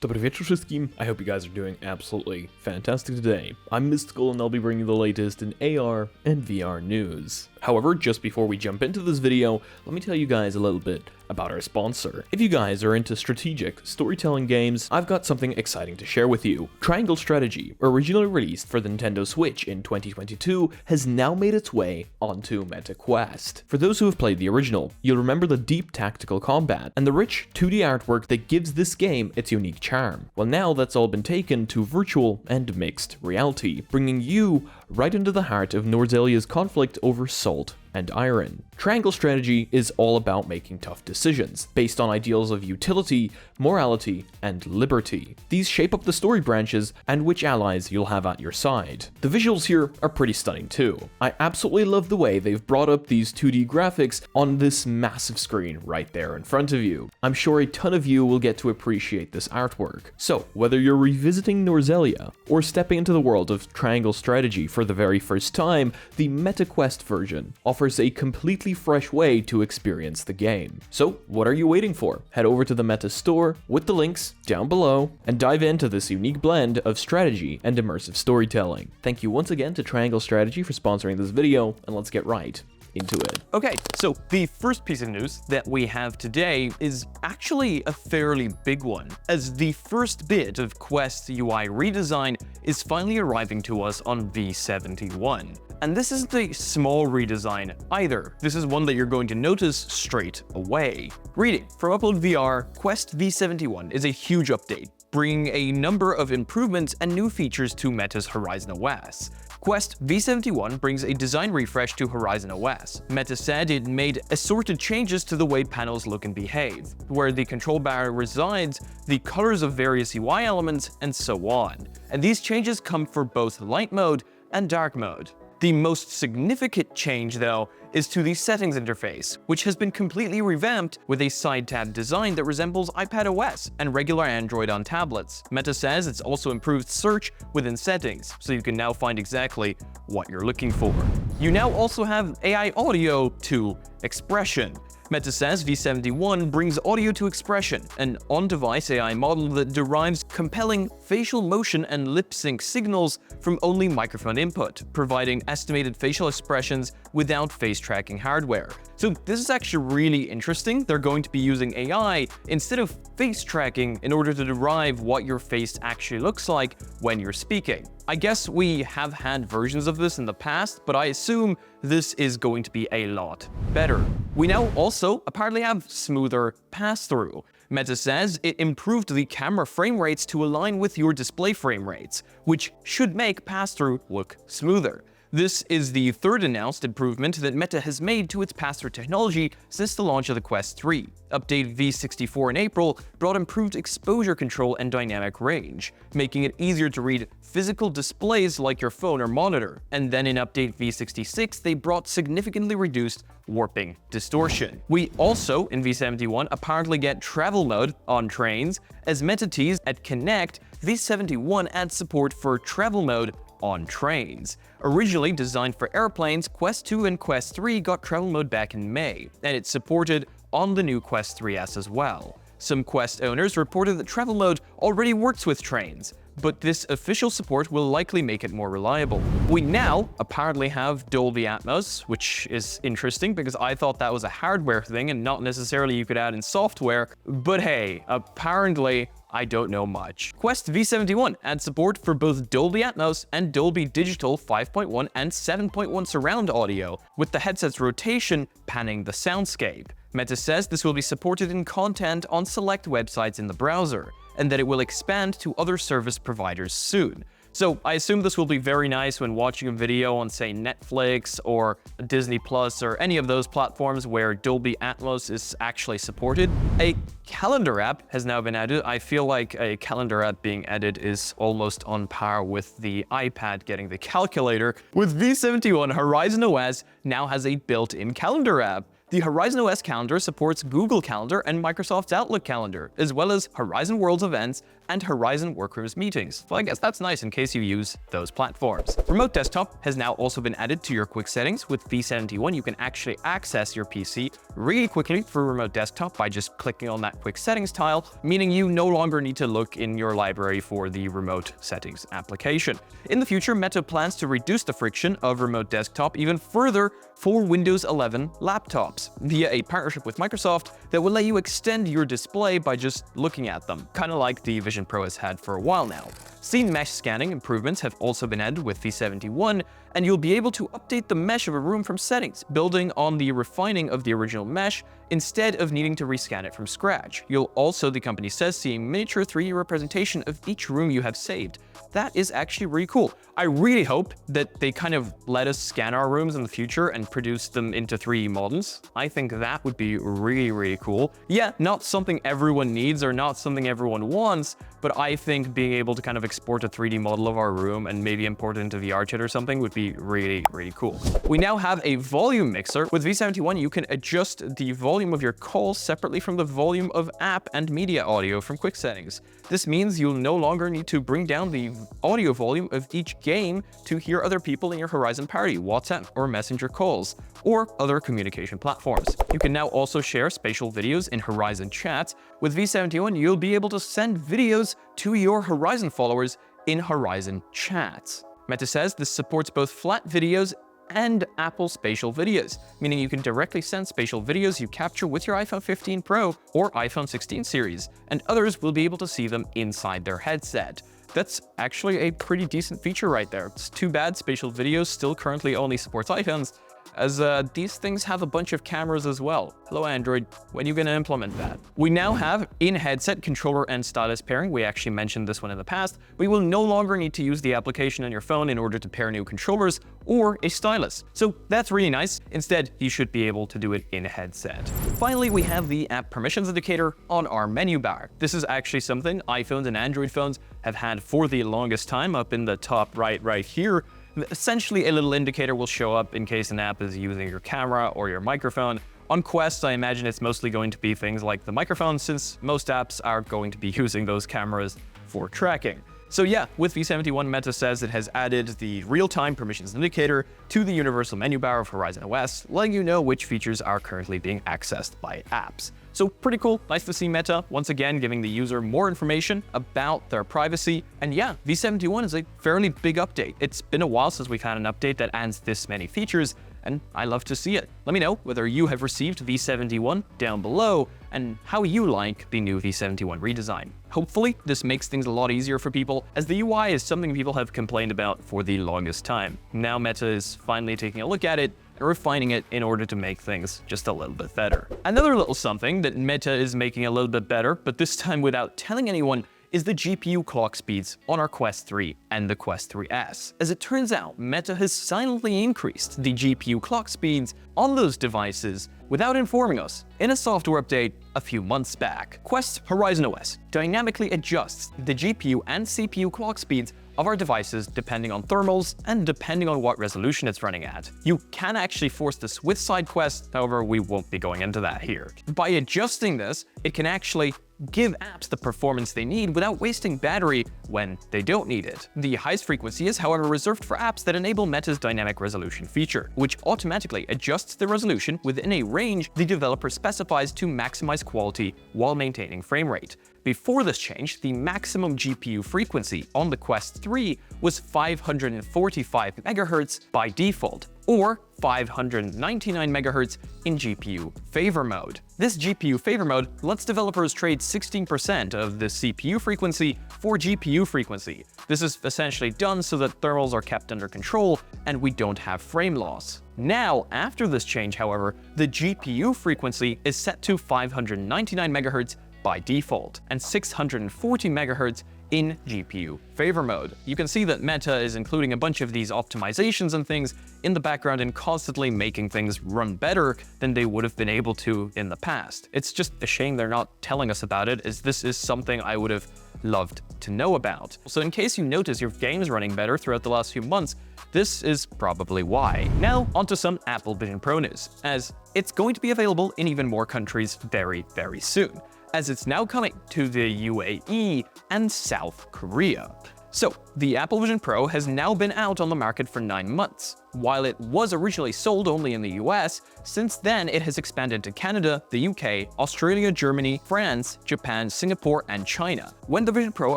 Dobry wieczór wszystkim. I hope you guys are doing absolutely fantastic today. I'm Mysticle and I'll be bringing you the latest in AR and VR news. However, just before we jump into this video, let me tell you guys a little bit about our sponsor. If you guys are into strategic storytelling games, I've got something exciting to share with you. Triangle Strategy, originally released for the Nintendo Switch in 2022, has now made its way onto Meta Quest. For those who have played the original, you'll remember the deep tactical combat and the rich 2D artwork that gives this game its unique charm. Well, now that's all been taken to virtual and mixed reality, bringing you right into the heart of Norzelia's conflict over salt and iron. Triangle Strategy is all about making tough decisions, based on ideals of utility, morality, and liberty. These shape up the story branches and which allies you'll have at your side. The visuals here are pretty stunning too. I absolutely love the way they've brought up these 2D graphics on this massive screen right there in front of you. I'm sure a ton of you will get to appreciate this artwork. So, whether you're revisiting Norzelia or stepping into the world of Triangle Strategy for the very first time, the Meta Quest version offers a completely fresh way to experience the game. So, what are you waiting for? Head over to the Meta store with the links down below and dive into this unique blend of strategy and immersive storytelling. Thank you once again to Triangle Strategy for sponsoring this video, and let's get right into it. Okay, so the first piece of news that we have today is actually a fairly big one, as the first bit of Quest UI redesign is finally arriving to us on v71. And this isn't a small redesign either. This is one that you're going to notice straight away. Reading from Upload VR, Quest v71 is a huge update, bringing a number of improvements and new features to Meta's Horizon OS. Quest v71 brings a design refresh to Horizon OS. Meta said it made assorted changes to the way panels look and behave, where the control bar resides, the colors of various UI elements, and so on. And these changes come for both light mode and dark mode. The most significant change, though, is to the settings interface, which has been completely revamped with a side tab design that resembles iPadOS and regular Android on tablets. Meta says it's also improved search within settings, so you can now find exactly what you're looking for. You now also have AI audio to expression. Meta says v71 brings audio to expression, an on-device AI model that derives compelling facial motion and lip sync signals from only microphone input, providing estimated facial expressions without face tracking hardware. So this is actually really interesting. They're going to be using AI instead of face tracking in order to derive what your face actually looks like when you're speaking. I guess we have had versions of this in the past, but I assume this is going to be a lot better. We now also apparently have smoother pass-through. Meta says it improved the camera frame rates to align with your display frame rates, which should make pass-through look smoother. This is the third announced improvement that Meta has made to its pass-through technology since the launch of the Quest 3. Update v64 in April brought improved exposure control and dynamic range, making it easier to read physical displays like your phone or monitor. And then in Update v66, they brought significantly reduced warping distortion. We also, in v71, apparently get travel mode on trains, as Meta teased at Connect, v71 adds support for travel mode on trains. Originally designed for airplanes, Quest 2 and Quest 3 got travel mode back in May, and it's supported on the new Quest 3S as well. Some Quest owners reported that travel mode already works with trains, but this official support will likely make it more reliable. We now apparently have Dolby Atmos, which is interesting because I thought that was a hardware thing and not necessarily you could add in software, but hey, apparently I don't know much. Quest v71 adds support for both Dolby Atmos and Dolby Digital 5.1 and 7.1 surround audio, with the headset's rotation panning the soundscape. Meta says this will be supported in content on select websites in the browser, and that it will expand to other service providers soon. So I assume this will be very nice when watching a video on, say, Netflix or Disney Plus or any of those platforms where Dolby Atmos is actually supported. A calendar app has now been added. I feel like a calendar app being added is almost on par with the iPad getting the calculator. With v71, Horizon OS now has a built-in calendar app. The Horizon OS calendar supports Google Calendar and Microsoft's Outlook calendar, as well as Horizon Worlds events and Horizon Workrooms meetings. Well, I guess that's nice in case you use those platforms. Remote Desktop has now also been added to your quick settings. With v71, you can actually access your PC really quickly through Remote Desktop by just clicking on that quick settings tile, meaning you no longer need to look in your library for the remote settings application. In the future, Meta plans to reduce the friction of Remote Desktop even further for Windows 11 laptops via a partnership with Microsoft that will let you extend your display by just looking at them, kind of like the Vision Pro has had for a while now. Scene mesh scanning improvements have also been added with v71, and you'll be able to update the mesh of a room from settings, building on the refining of the original mesh instead of needing to rescan it from scratch. You'll also, the company says, see a miniature 3D representation of each room you have saved. That is actually really cool. I really hope that they kind of let us scan our rooms in the future and produce them into 3D models. I think that would be really, really cool. Yeah, not something everyone needs or not something everyone wants, but I think being able to kind of export a 3D model of our room and maybe import it into VRChat or something would be really, really cool. We now have a volume mixer. With v71, you can adjust the volume of your calls separately from the volume of app and media audio from quick settings. This means you'll no longer need to bring down the audio volume of each game to hear other people in your Horizon party, WhatsApp or Messenger calls, or other communication platforms. You can now also share spatial videos in Horizon chats. With v71, you'll be able to send videos to your Horizon followers in Horizon chats. Meta says this supports both flat videos and Apple Spatial videos, meaning you can directly send spatial videos you capture with your iPhone 15 Pro or iPhone 16 series, and others will be able to see them inside their headset. That's actually a pretty decent feature right there. It's too bad Spatial Videos still currently only supports iPhones, as these things have a bunch of cameras as well. Hello Android, when are you gonna implement that? We now have in-headset controller and stylus pairing. We actually mentioned this one in the past. We will no longer need to use the application on your phone in order to pair new controllers or a stylus. So that's really nice. Instead, you should be able to do it in a headset. Finally, we have the app permissions indicator on our menu bar. This is actually something iPhones and Android phones have had for the longest time, up in the top right here. Essentially, a little indicator will show up in case an app is using your camera or your microphone. On Quest, I imagine it's mostly going to be things like the microphone, since most apps are going to be using those cameras for tracking. So yeah, with v71, Meta says it has added the real-time permissions indicator to the universal menu bar of Horizon OS, letting you know which features are currently being accessed by apps. So pretty cool, nice to see Meta once again giving the user more information about their privacy. And yeah, v71 is a fairly big update. It's been a while since we've had an update that adds this many features, and I love to see it. Let me know whether you have received v71 down below and how you like the new v71 redesign. Hopefully, this makes things a lot easier for people, as the UI is something people have complained about for the longest time. Now Meta is finally taking a look at it and refining it in order to make things just a little bit better. Another little something that Meta is making a little bit better, but this time without telling anyone, is the GPU clock speeds on our Quest 3 and the Quest 3S. As it turns out, Meta has silently increased the GPU clock speeds on those devices without informing us in a software update a few months back. Quest Horizon OS dynamically adjusts the GPU and CPU clock speeds of our devices depending on thermals and depending on what resolution it's running at. You can actually force this with SideQuest, however, we won't be going into that here. By adjusting this, it can actually give apps the performance they need without wasting battery when they don't need it. The highest frequency is, however, reserved for apps that enable Meta's dynamic resolution feature, which automatically adjusts the resolution within a range the developer specifies to maximize quality while maintaining frame rate. Before this change, the maximum GPU frequency on the Quest 3 was 545 MHz by default, or 599 MHz in GPU favor mode. This GPU favor mode lets developers trade 16% of the CPU frequency for GPU frequency. This is essentially done so that thermals are kept under control and we don't have frame loss. Now, after this change, however, the GPU frequency is set to 599 MHz by by default, and 640 MHz in GPU favor mode. You can see that Meta is including a bunch of these optimizations and things in the background and constantly making things run better than they would have been able to in the past. It's just a shame they're not telling us about it, as this is something I would have loved to know about. So in case you notice your game's running better throughout the last few months, this is probably why. Now, onto some Apple Vision Pro news, as it's going to be available in even more countries very, very soon, as it's now coming to the UAE and South Korea. So, the Apple Vision Pro has now been out on the market for 9 months. While it was originally sold only in the US, since then it has expanded to Canada, the UK, Australia, Germany, France, Japan, Singapore, and China. When the Vision Pro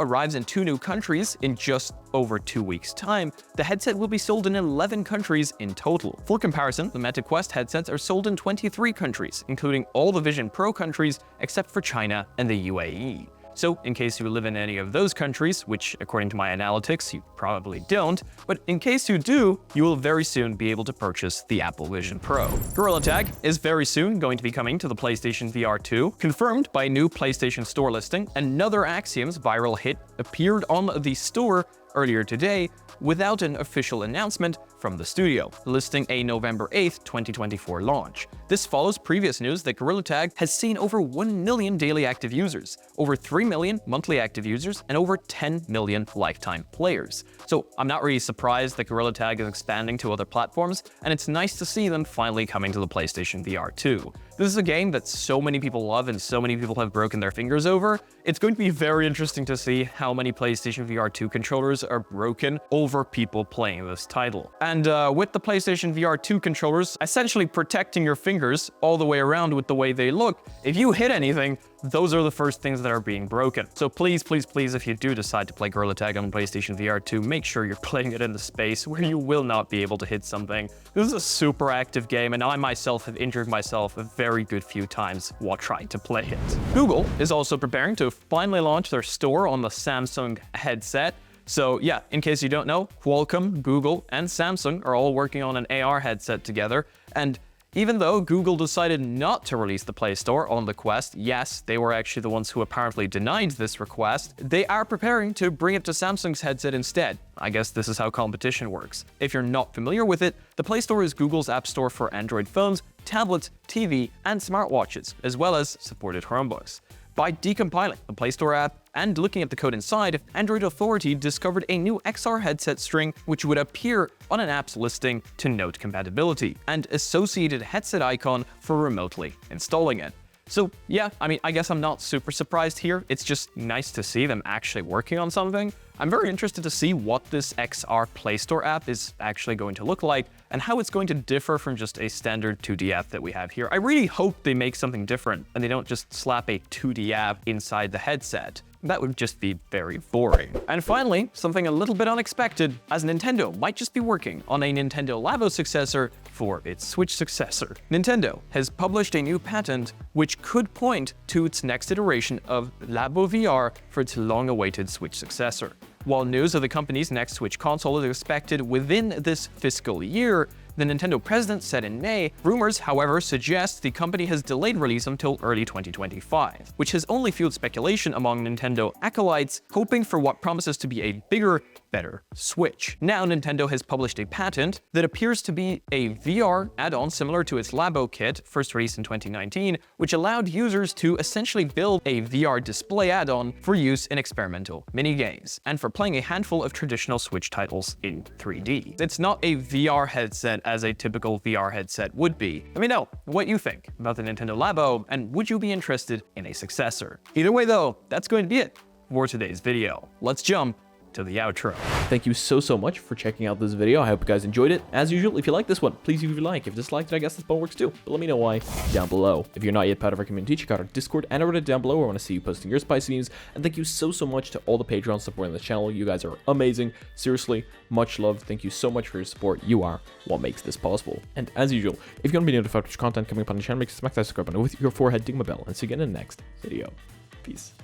arrives in 2 new countries in just over 2 weeks' time, the headset will be sold in 11 countries in total. For comparison, the Meta Quest headsets are sold in 23 countries, including all the Vision Pro countries except for China and the UAE. So, in case you live in any of those countries, which according to my analytics, you probably don't, but in case you do, you will very soon be able to purchase the Apple Vision Pro. Gorilla Tag is very soon going to be coming to the PlayStation VR2, confirmed by a new PlayStation Store listing. Another Axioms viral hit appeared on the store earlier today without an official announcement from the studio, listing a November 8th, 2024 launch. This follows previous news that Gorilla Tag has seen over 1 million daily active users, over 3 million monthly active users, and over 10 million lifetime players. So I'm not really surprised that Gorilla Tag is expanding to other platforms, and it's nice to see them finally coming to the PlayStation VR2. This is a game that so many people love and so many people have broken their fingers over. It's going to be very interesting to see how many PlayStation VR2 controllers are broken over people playing this title. And with the PlayStation VR2 controllers essentially protecting your fingers all the way around with the way they look, if you hit anything, those are the first things that are being broken. So please, please, please, if you do decide to play Gorilla Tag on PlayStation VR2, make sure you're playing it in the space where you will not be able to hit something. This is a super active game, and I myself have injured myself a very good few times while trying to play it. Google is also preparing to finally launch their store on the Samsung headset. So yeah, in case you don't know, Qualcomm, Google, and Samsung are all working on an AR headset together, and even though Google decided not to release the Play Store on the Quest, yes, they were actually the ones who apparently denied this request, they are preparing to bring it to Samsung's headset instead. I guess this is how competition works. If you're not familiar with it, the Play Store is Google's app store for Android phones, tablets, TV, and smartwatches, as well as supported Chromebooks. By decompiling the Play Store app and looking at the code inside, Android Authority discovered a new XR headset string which would appear on an app's listing to note compatibility, and associated headset icon for remotely installing it. So yeah, I guess I'm not super surprised here. It's just nice to see them actually working on something. I'm very interested to see what this XR Play Store app is actually going to look like and how it's going to differ from just a standard 2D app that we have here. I really hope they make something different and they don't just slap a 2D app inside the headset. That would just be very boring. And finally, something a little bit unexpected, as Nintendo might just be working on a Nintendo Labo successor for its Switch successor. Nintendo has published a new patent which could point to its next iteration of Labo VR for its long-awaited Switch successor. While news of the company's next Switch console is expected within this fiscal year, the Nintendo president said in May, rumors, however, suggest the company has delayed release until early 2025, which has only fueled speculation among Nintendo acolytes, hoping for what promises to be a bigger, better Switch. Now Nintendo has published a patent that appears to be a VR add-on similar to its Labo kit, first released in 2019, which allowed users to essentially build a VR display add-on for use in experimental minigames, and for playing a handful of traditional Switch titles in 3D. It's not a VR headset as a typical VR headset would be. Let me know what you think about the Nintendo Labo, and would you be interested in a successor? Either way though, that's going to be it for today's video. Let's jump to the outro. Thank you so much for checking out this video. I hope you guys enjoyed it. As usual, if you like this one, please leave a like. If you disliked it, I guess this button works too. But let me know why down below. If you're not yet part of our community, check out our Discord and our Reddit down below where I want to see you posting your spicy news. And thank you so much to all the Patreons supporting this channel. You guys are amazing. Seriously, much love. Thank you so much for your support. You are what makes this possible. And as usual, if you want to be notified of content coming up on the channel, make sure to smack that subscribe button with your forehead, ding my bell, and see you again in the next video. Peace.